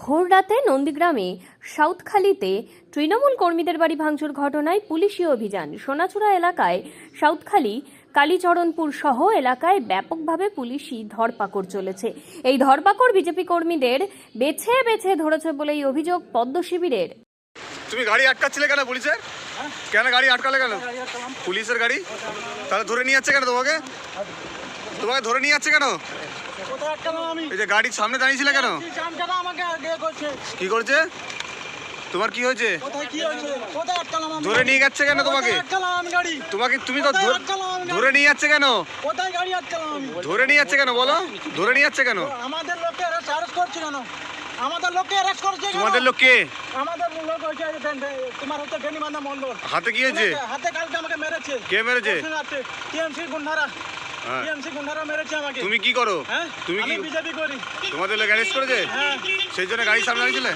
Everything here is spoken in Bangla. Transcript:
ভোররাতে নন্দীগ্রামে সাউথখালীতে তৃণমূল কর্মীদের বাড়ি ভাঙচুর ঘটনায় পুলিশি অভিযান। সোনাচূড়া এলাকায় সাউথখালী, কালীচরণপুর সহ এলাকায় ব্যাপকভাবে পুলিশি ধরপাকড় চলেছে। এই ধরপাকড় বিজেপি কর্মীদের বেছে বেছে ধরেছে বলেই অভিযোগ পদ্ম শিবিরের। তুমি গাড়ি আটকাচ্ছিলে কেন পুলিশের? কেন গাড়ি আটকালে কেন? পুলিশের গাড়ি তাহলে ধরে নিয়ে যাচ্ছে কেন? তোমাকে ধরে নিয়ে যাচ্ছে কেন? এই যে গাড়ির সামনে দাঁড়িয়েছিলে কেন? কি করছে? তোমার কি হয়েছে? ধরে নিয়ে যাচ্ছে কেন তোমাকে? তুমি তো ধরে নিয়ে যাচ্ছে কেন? ধরে নিয়ে যাচ্ছে কেন বলো? ধরে নিয়ে যাচ্ছে কেন? আমাদের লোককে অ্যারেস্ট করছে কেন? আমাদের লোককে অ্যারেস্ট করছে কেন? তোমাদের লোক কে? আমাদের লোক হচ্ছে তোমার হচ্ছে বেনিবান্ধা মন্ডল। হাতে কি হয়েছে? হাতে কালকে আমাকে মেরেছে। কে মেরেছে? টিএমসি গুন্ডারা। টিএমসি গুন্ডারা মেরেছে আমাকে। তুমি কি করো? হ্যাঁ, তুমি কি আমি বিজেপি করি। তোমাদের লোক অ্যারেস্ট করেছে? হ্যাঁ, সেই জন্য গাড়ির সামনে দাঁড়িয়েছিলে?